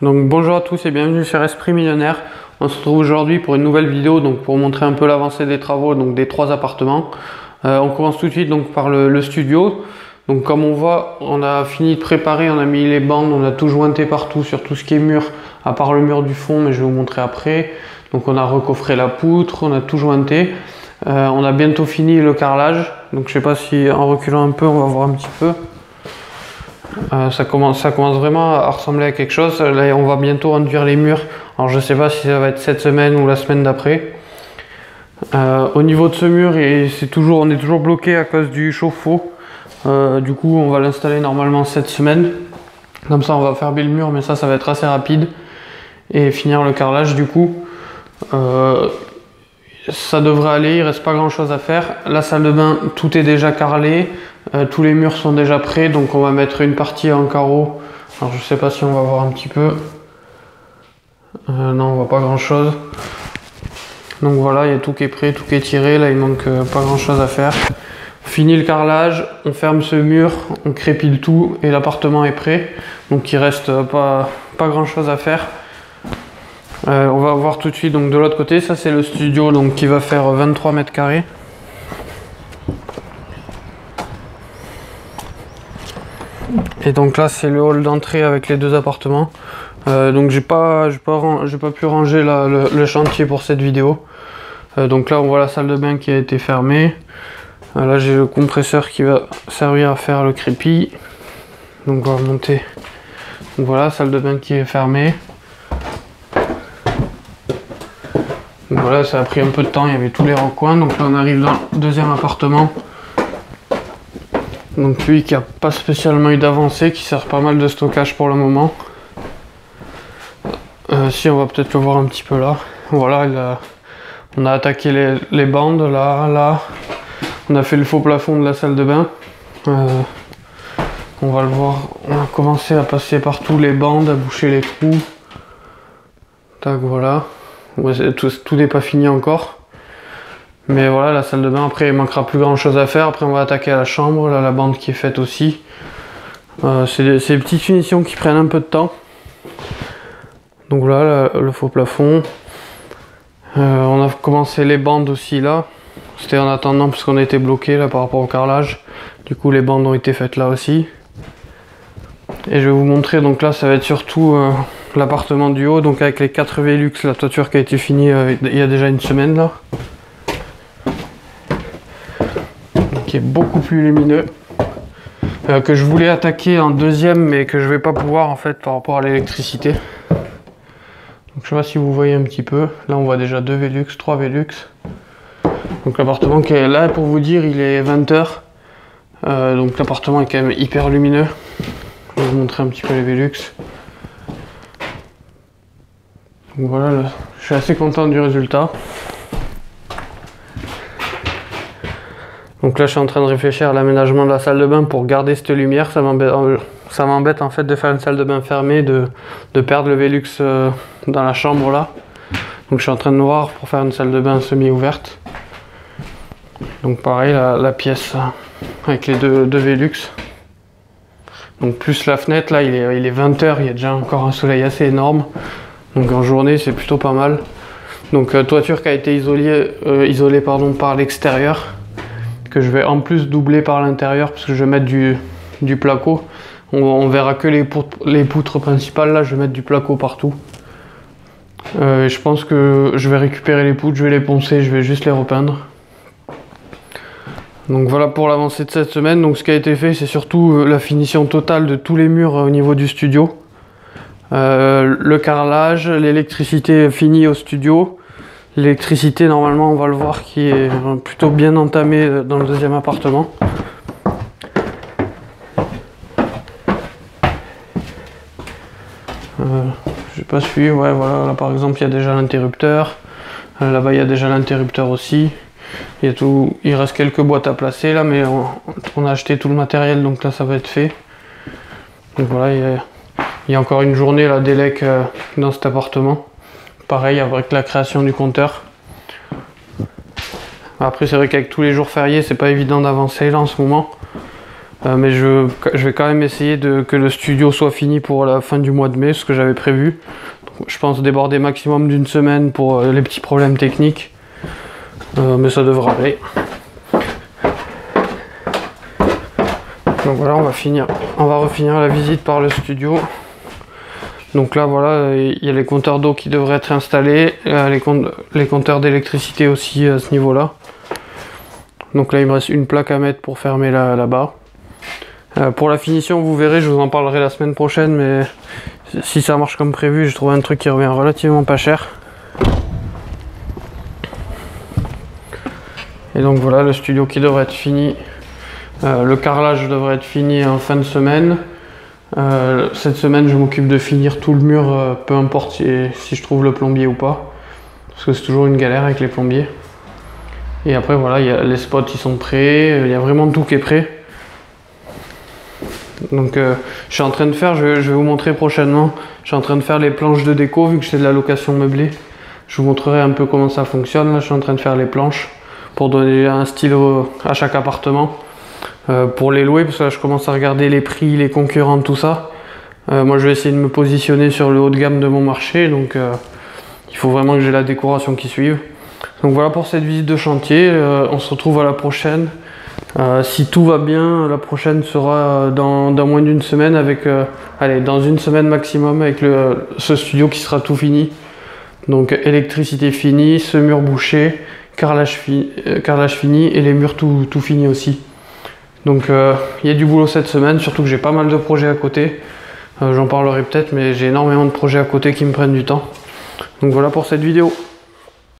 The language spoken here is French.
Donc bonjour à tous et bienvenue sur Esprit Millionnaire. On se retrouve aujourd'hui pour une nouvelle vidéo, donc pour montrer un peu l'avancée des travaux, donc des 3 appartements. On commence tout de suite donc par le studio. Donc comme on voit, on a fini de préparer, on a mis les bandes, on a tout jointé partout sur tout ce qui est mur, à part le mur du fond, mais je vais vous montrer après. Donc on a recoffré la poutre, on a tout jointé. On a bientôt fini le carrelage. Donc je sais pas si en reculant un peu, on va voir un petit peu. Ça commence vraiment à ressembler à quelque chose. Là, on va bientôt enduire les murs. Alors, je sais pas si ça va être cette semaine ou la semaine d'après. Au niveau de ce mur, on est toujours bloqué à cause du chauffe-eau. Du coup, on va l'installer normalement cette semaine. Comme ça, on va fermer le mur, mais ça va être assez rapide. Et finir le carrelage, du coup. Ça devrait aller, il reste pas grand chose à faire. La salle de bain, tout est déjà carrelé. Tous les murs sont déjà prêts, donc on va mettre une partie en carreau. Alors je sais pas si on va voir un petit peu. Non, on voit pas grand chose. Donc voilà, il y a tout qui est prêt, tout qui est tiré. Là, il manque pas grand chose à faire. Fini le carrelage, on ferme ce mur, on crépile tout et l'appartement est prêt. Donc il reste pas grand chose à faire. On va voir tout de suite donc de l'autre côté. Ça c'est le studio donc qui va faire 23 mètres carrés. Et donc là c'est le hall d'entrée avec les 2 appartements. Donc j'ai pas pu ranger le chantier pour cette vidéo. Donc là on voit la salle de bain qui a été fermée. Là j'ai le compresseur qui va servir à faire le crépi. Donc on va remonter. Donc voilà, salle de bain qui est fermée. Donc voilà, ça a pris un peu de temps, il y avait tous les recoins. Donc là on arrive dans le deuxième appartement. Donc lui qui n'a pas spécialement eu d'avancée, qui sert pas mal de stockage pour le moment. Si on va peut-être le voir un petit peu là. Voilà, on a attaqué les bandes là. On a fait le faux plafond de la salle de bain. On va le voir, on a commencé à passer partout les bandes, à boucher les trous. Tac, voilà. Ouais, tout n'est pas fini encore. Mais voilà, la salle de bain, après il manquera plus grand chose à faire. Après on va attaquer à la chambre, là la bande qui est faite aussi. C'est des petites finitions qui prennent un peu de temps. Donc voilà, le faux plafond. On a commencé les bandes aussi là. C'était en attendant parce qu'on était bloqué là par rapport au carrelage. Du coup les bandes ont été faites là aussi. Et je vais vous montrer, donc là ça va être surtout l'appartement du haut, donc avec les 4 Velux, la toiture qui a été finie il y a déjà une semaine là. Qui est beaucoup plus lumineux. Que je voulais attaquer en deuxième mais que je vais pas pouvoir en fait par rapport à l'électricité. Donc je sais pas si vous voyez un petit peu. Là on voit déjà 2 Velux, 3 Velux. Donc l'appartement qui est là, pour vous dire, il est 20h. Donc l'appartement est quand même hyper lumineux. Je vais vous montrer un petit peu les Velux. Donc voilà, là, je suis assez content du résultat. Donc là je suis en train de réfléchir à l'aménagement de la salle de bain pour garder cette lumière. Ça m'embête en fait de faire une salle de bain fermée, de perdre le Velux dans la chambre là. Donc je suis en train de voir pour faire une salle de bain semi-ouverte. Donc pareil, la pièce avec les deux Velux. Donc plus la fenêtre, là il est 20h, il y a déjà encore un soleil assez énorme. Donc en journée c'est plutôt pas mal. Donc toiture qui a été isolée par l'extérieur. Que je vais en plus doubler par l'intérieur parce que je vais mettre du placo. On verra que les poutres principales, là je vais mettre du placo partout. Je pense que je vais récupérer les poutres, je vais les poncer, je vais juste les repeindre. Donc voilà pour l'avancée de cette semaine. Donc ce qui a été fait, c'est surtout la finition totale de tous les murs au niveau du studio. Le carrelage, l'électricité finie au studio. L'électricité, normalement, on va le voir, qui est plutôt bien entamée dans le deuxième appartement. J'ai pas suivi, ouais, voilà, là par exemple, il y a déjà l'interrupteur. Là-bas, il y a déjà l'interrupteur aussi. Il y a tout, il reste quelques boîtes à placer là, mais on a acheté tout le matériel, donc là, ça va être fait. Donc voilà, il y a encore une journée là d'élec dans cet appartement. Pareil avec la création du compteur. Après c'est vrai qu'avec tous les jours fériés c'est pas évident d'avancer là en ce moment. mais je vais quand même essayer que le studio soit fini pour la fin du mois de mai, ce que j'avais prévu. Donc, je pense déborder maximum d'une semaine pour les petits problèmes techniques, mais ça devrait aller. Donc voilà, on va refinir la visite par le studio. Donc là voilà, il y a les compteurs d'eau qui devraient être installés, les compteurs d'électricité aussi à ce niveau-là. Donc là il me reste une plaque à mettre pour fermer là-bas. Pour la finition, vous verrez, je vous en parlerai la semaine prochaine, mais si ça marche comme prévu, j'ai trouvé un truc qui revient relativement pas cher. Et donc voilà, le studio qui devrait être fini. Le carrelage devrait être fini en fin de semaine. Cette semaine, je m'occupe de finir tout le mur, peu importe si je trouve le plombier ou pas. Parce que c'est toujours une galère avec les plombiers. Et après, voilà, les spots ils sont prêts. Il y a vraiment tout qui est prêt. Donc, je suis en train de faire, je vais vous montrer prochainement. Je suis en train de faire les planches de déco, vu que c'est de la location meublée. Je vous montrerai un peu comment ça fonctionne. Là, je suis en train de faire les planches pour donner un style à chaque appartement. Pour les louer, parce que là je commence à regarder les prix, les concurrents, tout ça. Moi je vais essayer de me positionner sur le haut de gamme de mon marché, donc il faut vraiment que j'ai la décoration qui suive. Donc voilà pour cette visite de chantier, on se retrouve à la prochaine. Si tout va bien, la prochaine sera dans moins d'une semaine, allez, dans une semaine maximum, avec ce studio qui sera tout fini. Donc électricité finie, ce mur bouché, carrelage fini et les murs tout fini aussi. Donc il y a du boulot cette semaine, surtout que j'ai pas mal de projets à côté. J'en parlerai peut-être, mais j'ai énormément de projets à côté qui me prennent du temps. Donc voilà pour cette vidéo.